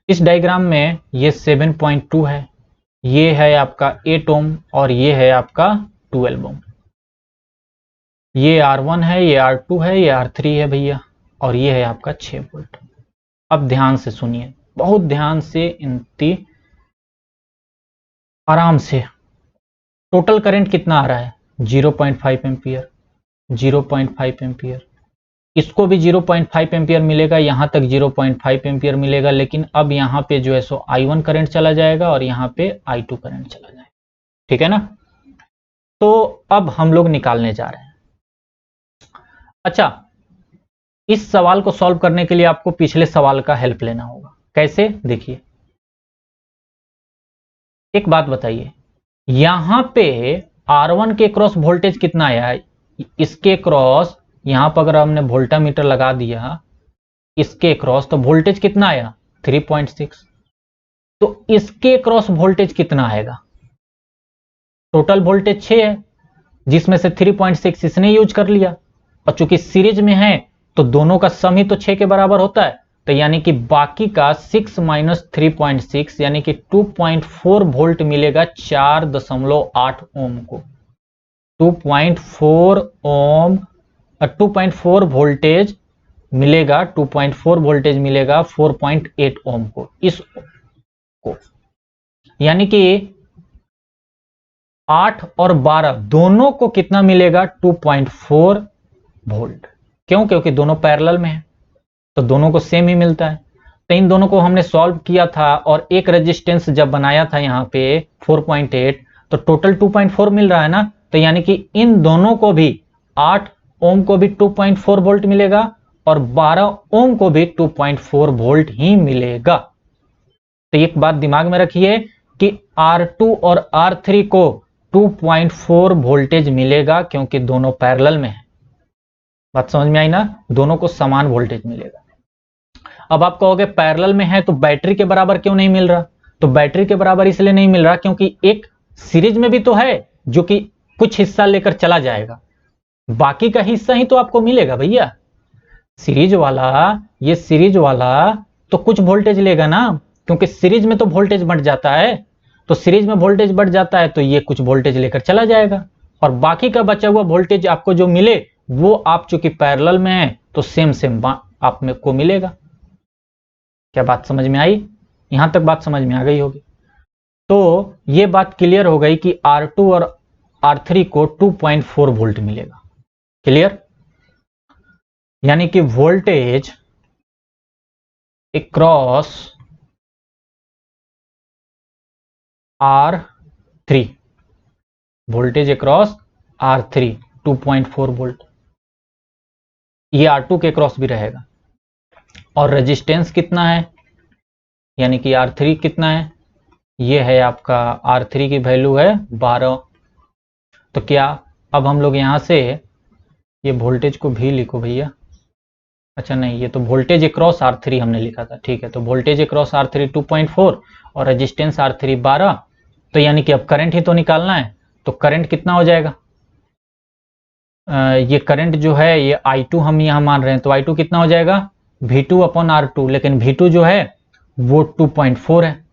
इस डायग्राम में ये 7.2 है, ये है आपका 8 ओम और ये है आपका 12 ओम। ये R1 है, ये R2 है, ये R3 है भैया, और ये है आपका 6 वोल्ट। अब ध्यान से सुनिए, बहुत ध्यान से, इंती आराम से। टोटल करंट कितना आ रहा है? 0.5 एम्पियर, 0.5 एम्पियर। इसको भी 0.5 एम्पियर मिलेगा, यहां तक 0.5 एम्पियर मिलेगा, लेकिन अब यहां पे जो है सो I1 करंट चला जाएगा और यहां पे I2 करंट चला जाएगा। ठीक है ना? तो अब हम लोग निकालने जा रहे हैं। अच्छा, इस सवाल को सॉल्व करने के लिए आपको पिछले सवाल का हेल्प लेना होगा। कैसे? देखिए, एक बात बताइए, यहां पे R1 के क्रॉस वोल्टेज कितना आया है? इसके क्रॉस, यहां पर अगर हमने वोल्टामीटर लगा दिया इसके क्रॉस, तो वोल्टेज कितना आया? 3.6। तो इसके क्रॉस वोल्टेज कितना आएगा? टोटल वोल्टेज 6 है, जिसमें से 3.6 इसने यूज कर लिया, और चूंकि सीरीज में है तो दोनों का सम ही तो 6 के बराबर होता है, तो यानी कि बाकी का 6 माइनस 3.6 यानी कि 2.4 वोल्ट मिलेगा 4.8 ओम को। 2.4 ओम, 2.4 वोल्टेज मिलेगा, 2.4 वोल्टेज मिलेगा 4.8 ओम को, इस को, यानी कि 8 और 12 दोनों को कितना मिलेगा? 2.4 वोल्ट। क्यों? क्योंकि दोनों पैरेलल में है, तो दोनों को सेम ही मिलता है। तो इन दोनों को हमने सॉल्व किया था और एक रेजिस्टेंस जब बनाया था यहां पे 4.8, तो टोटल 2.4 मिल रहा है ना, तो यानी कि इन दोनों को भी, 8 ओम को भी 2.4 वोल्ट मिलेगा और 12 ओम को भी 2.4 वोल्ट ही मिलेगा। तो एक बात दिमाग में रखिए कि R2 और R3 को 2.4 वोल्टेज मिलेगा, क्योंकि दोनों पैरेलल में है। बात समझ में आई ना? दोनों को समान वोल्टेज मिलेगा। अब आप कहोगे पैरेलल में है तो बैटरी के बराबर क्यों नहीं मिल रहा? तो बैटरी के बराबर इसलिए नहीं मिल रहा क्योंकि एक सीरीज में भी तो है जो कि कुछ हिस्सा लेकर चला जाएगा, बाकी का हिस्सा ही तो आपको मिलेगा भैया। सीरीज वाला, ये सीरीज वाला तो कुछ वोल्टेज लेगा ना, क्योंकि सीरीज में तो वोल्टेज बढ़ जाता है, तो सीरीज में वोल्टेज बढ़ जाता है तो ये कुछ वोल्टेज लेकर चला जाएगा, और बाकी का बचा हुआ वोल्टेज आपको जो मिले वो आप चूंकि पैरेलल में है तो सेम सेम आप में को मिलेगा। क्या बात समझ में आई? यहां तक बात समझ में आ गई होगी। तो ये बात क्लियर हो गई कि R2 और R3 को 2.4 वोल्ट मिलेगा। क्लियर? यानी कि voltage across R3, voltage across R3 2.4 volt, ये R2 के क्रॉस भी रहेगा। और रेजिस्टेंस कितना है? यानी कि R3 कितना है? ये है आपका R3 की वैल्यू है 12। तो क्या अब हम लोग यहां से ये वोल्टेज को भी लिखो भैया। अच्छा नहीं, ये तो वोल्टेज अक्रॉस R3 हमने लिखा था, ठीक है। तो वोल्टेज अक्रॉस R3 2.4 और रेजिस्टेंस R3 12। तो यानी कि अब करंट ही तो निकालना है, तो करंट कितना हो जाएगा? ये करंट जो है ये I2 हम यहां मान रहे हैं, तो I2 कितना हो जाएगा? V2 अपॉन R2, लेकिन V2 जो है वो 2.4 है।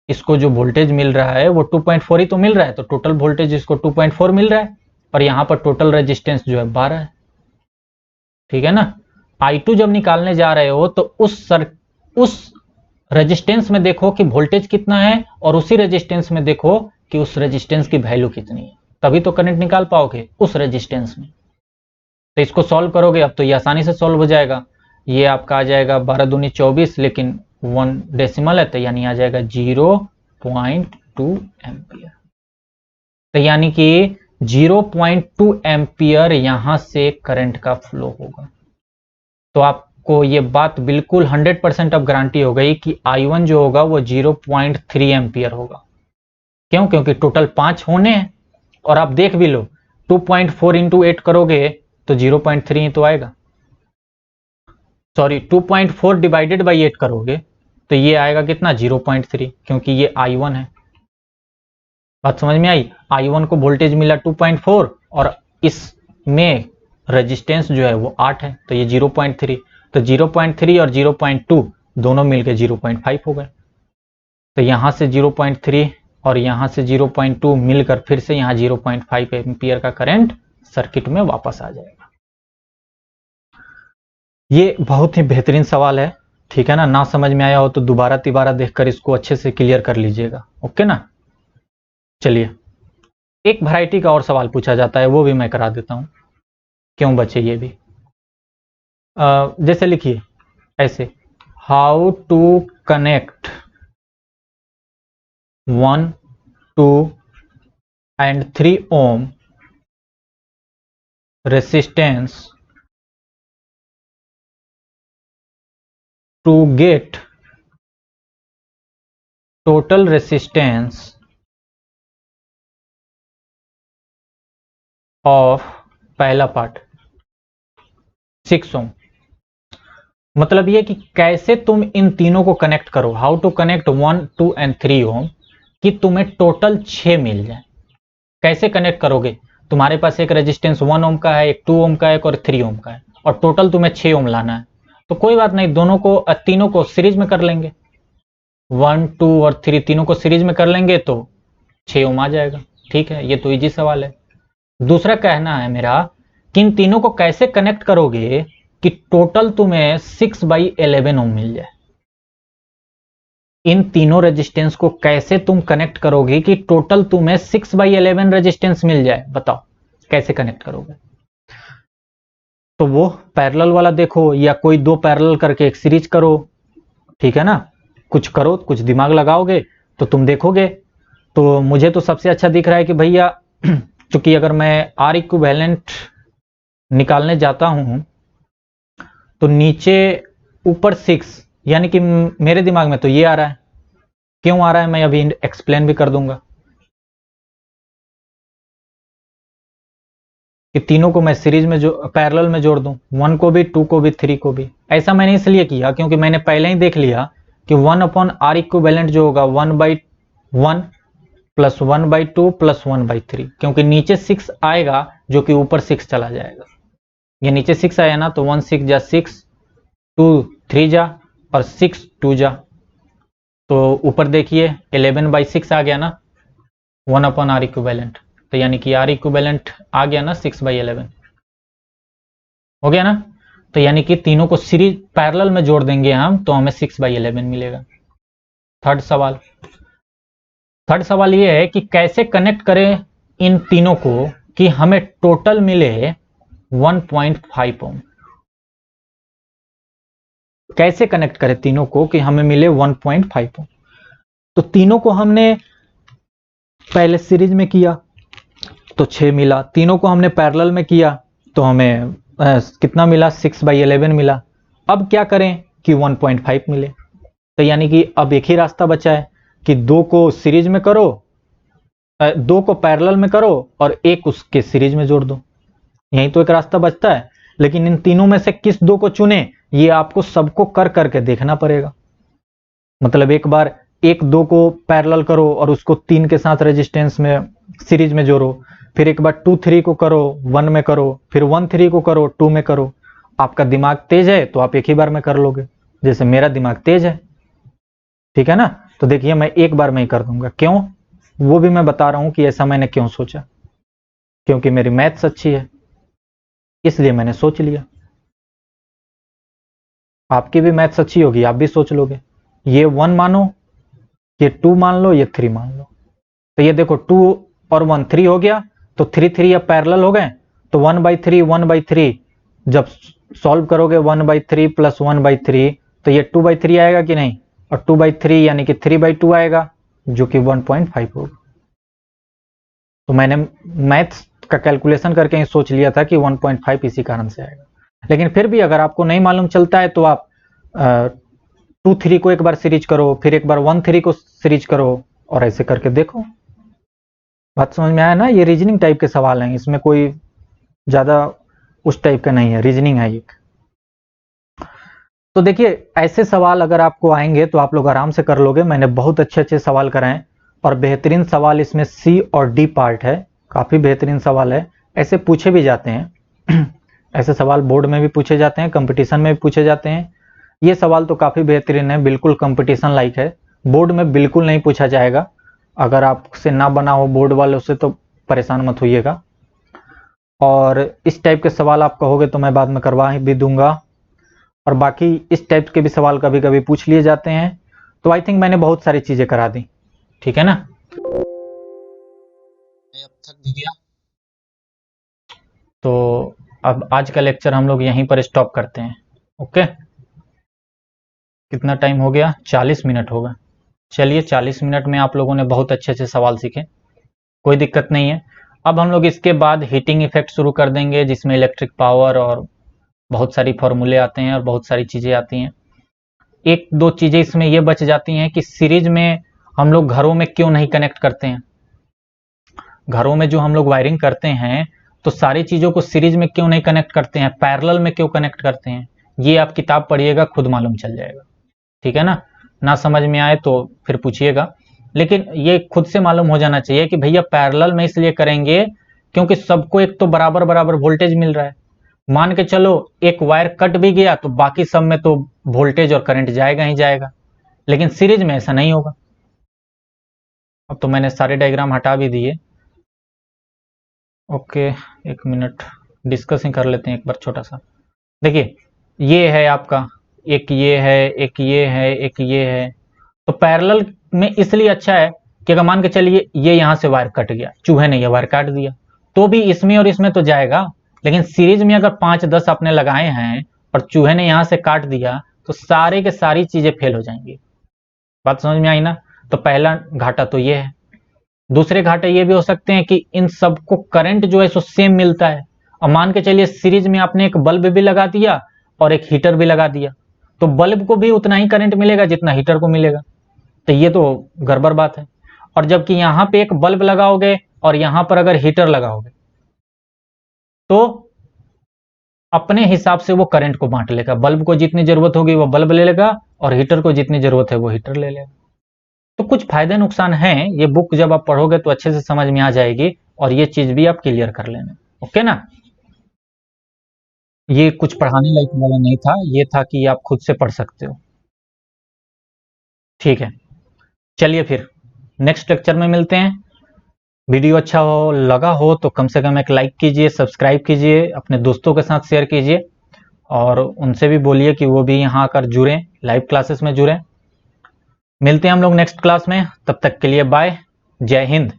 इसको जो वोल्टेज मिल रहा है वो 2.4 ही तो मिल रहा है, तो टोटल वोल्टेज इसको 2.4 मिल रहा है, और यहां पर टोटल रेजिस्टेंस जो है 12 है। ठीक है ना? I2 जब निकालने जा रहे हो तो उस रेजिस्टेंस में देखो कि वोल्टेज कितना है, और उसी रेजिस्टेंस में देखो कि उस रेजिस्टेंस की वैल्यू कितनी है, तभी तो करंट निकाल पाओगे उस रेजिस्टेंस में। तो इसको सॉल्व करोगे अब तो ये आसानी से सॉल्व हो जाएगा। ये आपका आ जाएगा 12 दूनी 24, लेकिन 1 डेसिमल है तो यानी आ जाएगा 0.2 एम्पियर। तो यानी कि 0.2 एम्पियर यहां से करंट का फ्लो होगा। तो आपको ये बात बिल्कुल 100% अब गारंटी हो गई कि I1 जो होगा वो 0.3 एम्पियर होगा। क्यों? क्योंकि टोटल 5 होने हैं, और आप देख भी लो 2.4 इंटू 8 करोगे तो 0.3 ही तो आएगा। सॉरी, 2.4 डिवाइडेड बाई 8 करोगे तो ये आएगा कितना 0.3, क्योंकि ये I1 है। बात समझ में आई? I1 को वोल्टेज मिला 2.4 और इसमें रेजिस्टेंस जो है वो 8 है, तो ये 0.3, तो 0.3 और 0.2 दोनों मिलके 0.5 हो गए। तो यहाँ से 0.3 और यहाँ से 0.2 मिलकर फिर से यहाँ 0.5 एम्पियर का करंट सर्किट में वापस आ जाएगा। ये बहुत ही बेहतरीन सवाल है, ठीक है ना। ना समझ में आया हो तो दोबारा तिबारा देखकर इसको अच्छे से क्लियर कर लीजिएगा, ओके ना। चलिए, एक वैरायटी का और सवाल पूछा जाता है, वो भी मैं करा देता हूं, क्यों बचे ये भी। जैसे लिखिए ऐसे, how to connect 1, 2 and 3 ohm resistance to get total resistance of पहला पार्ट 6 ohm। मतलब ये कि कैसे तुम इन तीनों को कनेक्ट करो, how to connect 1, 2 and 3 ohm कि तुम्हें टोटल 6 मिल जाए। कैसे कनेक्ट करोगे? तुम्हारे पास एक रेजिस्टेंस 1 ओम का है, एक 2 ओम का है, एक और 3 ओम का है, और टोटल तुम्हें 6 ओम लाना है। तो कोई बात नहीं, दोनों को तीनों को सीरीज में कर लेंगे, 1, 2 और 3 तीनों को सीरीज में कर लेंगे तो 6 ओम आ जाएगा। ठीक है, ये तो इजी सवाल है। दूसरा कहना है मेरा कि इन तीनों को कैसे कनेक्ट करोगे कि टोटल तुम्हें 6/11 ओम मिल जाए। इन तीनों रेजिस्टेंस को कैसे तुम कनेक्ट करोगे कि टोटल तुम्हें 6/11 रेजिस्टेंस मिल जाए, बताओ कैसे कनेक्ट करोगे। तो वो पैरेलल वाला देखो, या कोई दो पैरेलल करके एक सीरीज करो, ठीक है ना। कुछ करो, कुछ दिमाग लगाओगे तो तुम देखोगे। तो मुझे तो सबसे अच्छा दिख रहा है कि भैया चूंकि अगर मैं आर इक्विवेलेंट निकालने जाता हूं तो नीचे ऊपर 6, यानी कि मेरे दिमाग में तो ये आ रहा है। क्यों आ रहा है मैं अभी एक्सप्लेन भी कर दूंगा कि तीनों को मैं सीरीज में जो पैरेलल में जोड़ दूं, 1 को भी, 2 को भी, 3 को भी। ऐसा मैंने इसलिए किया क्योंकि मैंने पहले ही देख लिया कि 1/R इक्विवेलेंट जो होगा 1/1 प्लस 1/2 प्लस 1/3, क्योंकि नीचे 6 आएगा जो कि ऊपर 6 चला जाएगा। ये नीचे 6 आया ना, तो 1 6 जा 6, 2 3 जा और 6 2 जा, तो ऊपर देखिए 11/6 आ गया ना 1/R इक्विवेलेंट। तो यानी कि R इक्विवेलेंट आ गया ना 6/11, हो गया ना। तो यानी कि तीनों को सीरीज पैरेलल में जोड़ देंगे हम तो हमें 6/11 मिलेगा। थर्ड सवाल ये है कि कैसे कनेक्ट करें इन तीनों को कि हमें टोटल मिले 1.5 ओम। कैसे कनेक्ट करें तीनों को कि हमें मिले 1.5 ओम। तो तीनों को हमने पहले सीरीज में किया तो 6 मिला, तीनों को हमने पैरेलल में किया तो हमें कितना मिला, 6/11 मिला। अब क्या करें कि 1.5 मिले। तो यानी कि अब एक ही रास्ता बचा है कि 2 को सीरीज में करो, 2 को पैरेलल में करो और एक उसके सीरीज में जोड़ दो। यही तो एक रास्ता बचता है। लेकिन इन तीनों में से किस 2 को चुने, ये आपको सबको कर करके देखना पड़ेगा। मतलब एक बार 1 2 को पैरेलल करो और उसको 3 के साथ रेजिस्टेंस में सीरीज में जोड़ो, फिर एक बार 2 3 को करो 1 में करो, फिर 1 3 को करो 2 में करो। आपका दिमाग तेज है तो आप एक ही बार में कर लोगे, जैसे मेरा दिमाग तेज है, ठीक है ना। तो देखिए मैं एक बार में ही कर दूंगा। क्यों, वो भी मैं बता रहा हूं कि ऐसा मैंने क्यों सोचा, क्योंकि मेरी मैथ्स अच्छी है इसलिए मैंने सोच लिया। आपकी भी मैथ्स अच्छी होगी, आप भी सोच लोगे। ये 1 मानो, ये 2 मान लो, ये 3 मान लो। तो ये देखो 2 और 1 3 हो गया, तो 3 3 अब पैरेलल हो गए, तो 1/3 1/3 जब सॉल्व करोगे 1/3 प्लस 1/3 तो ये 2/3 आएगा कि नहीं, और 2/3 यानी कि 3/2 आएगा जो कि 1.5 होगा। तो मैंने मैथ्स का कैलकुलेशन करके ही सोच लिया था कि 1.5 इसी कारण से आएगा। लेकिन फिर भी अगर आपको नहीं मालूम चलता है तो आप 2 3 को एक बार सीरीज करो, फिर एक बार 1 3 को सीरीज करो और ऐसे करके देखो। बात समझ में आया ना। ये रीजनिंग टाइप के सवाल हैं, इसमें कोई ज्यादा उस टाइप का नहीं है, रीजनिंग है एक। तो देखिए, ऐसे सवाल अगर आपको आएंगे तो आप लोग आराम से कर लोगे। मैंने बहुत अच्छे अच्छे सवाल कराए और बेहतरीन सवाल इसमें सी और डी पार्ट है, काफ़ी बेहतरीन सवाल है। ऐसे पूछे भी जाते हैं ऐसे सवाल बोर्ड में भी पूछे जाते हैं, कंपटीशन में भी पूछे जाते हैं। ये सवाल तो काफ़ी बेहतरीन है, बिल्कुल कंपटीशन लाइक है। बोर्ड में बिल्कुल नहीं पूछा जाएगा। अगर आपसे ना बना हो बोर्ड वालों से तो परेशान मत होइएगा। और इस टाइप के सवाल आप कहोगे तो मैं बाद में करवा भी दूंगा। और बाकी इस टाइप के भी सवाल कभी कभी पूछ लिए जाते हैं। तो आई थिंक मैंने बहुत सारी चीज़ें करा दी, ठीक है ना। अब थक भी गया, तो अब आज का लेक्चर हम लोग यहीं पर स्टॉप करते हैं। ओके, कितना टाइम हो गया? 40 मिनट हो गए। चलिए, 40 मिनट में आप लोगों ने बहुत अच्छे अच्छे सवाल सीखे, कोई दिक्कत नहीं है। अब हम लोग इसके बाद हीटिंग इफेक्ट शुरू कर देंगे, जिसमें इलेक्ट्रिक पावर और बहुत सारी फॉर्मूले आते हैं और बहुत सारी चीज़ें आती हैं। एक दो चीज़ें इसमें ये बच जाती हैं कि सीरीज में हम लोग घरों में क्यों नहीं कनेक्ट करते हैं। घरों में जो हम लोग वायरिंग करते हैं तो सारी चीज़ों को सीरीज में क्यों नहीं कनेक्ट करते हैं, पैरेलल में क्यों कनेक्ट करते हैं। ये आप किताब पढ़िएगा, खुद मालूम चल जाएगा, ठीक है ना समझ में आए तो फिर पूछिएगा। लेकिन ये खुद से मालूम हो जाना चाहिए कि भैया पैरेलल में इसलिए करेंगे क्योंकि सबको एक तो बराबर बराबर वोल्टेज मिल रहा है। मान के चलो एक वायर कट भी गया तो बाकी सब में तो वोल्टेज और करंट जाएगा ही जाएगा, लेकिन सीरीज में ऐसा नहीं होगा। अब तो मैंने सारे डायग्राम हटा भी दिए। ओके, एक मिनट डिस्कस ही कर लेते हैं एक बार छोटा सा। देखिए, ये है आपका, एक ये है, एक ये है, एक ये है। तो पैरेलल में इसलिए अच्छा है कि अगर मान के चलिए ये यहां से वायर कट गया, चूहे ने ये वायर काट दिया, तो भी इसमें और इसमें तो जाएगा। लेकिन सीरीज में अगर 5-10 आपने लगाए हैं और चूहे ने यहां से काट दिया तो सारे के सारी चीजें फेल हो जाएंगी। बात समझ में आई ना। तो पहला घाटा तो ये है। दूसरे घाटे ये भी हो सकते हैं कि इन सबको करंट जो है सो सेम मिलता है। और मान के चलिए सीरीज में आपने एक बल्ब भी लगा दिया और एक हीटर भी लगा दिया, तो बल्ब को भी उतना ही करंट मिलेगा जितना हीटर को मिलेगा। तो ये तो गड़बड़ बात है। और जबकि यहां पे एक बल्ब लगाओगे और यहां पर अगर हीटर लगाओगे तो अपने हिसाब से वो करंट को बांट लेगा। बल्ब को जितनी जरूरत होगी वो बल्ब ले लेगा और हीटर को जितनी जरूरत है वो हीटर ले लेगा। तो कुछ फायदे नुकसान हैं। ये बुक जब आप पढ़ोगे तो अच्छे से समझ में आ जाएगी और ये चीज भी आप क्लियर कर लेना। ओके ना। ये कुछ पढ़ाने लायक वाला नहीं था, ये था कि आप खुद से पढ़ सकते हो। ठीक है, चलिए फिर नेक्स्ट लेक्चर में मिलते हैं। वीडियो अच्छा हो लगा हो तो कम से कम एक लाइक कीजिए, सब्सक्राइब कीजिए, अपने दोस्तों के साथ शेयर कीजिए और उनसे भी बोलिए कि वो भी यहाँ आकर जुड़ें, लाइव क्लासेस में जुड़ें। मिलते हैं हम लोग नेक्स्ट क्लास में, तब तक के लिए बाय, जय हिंद।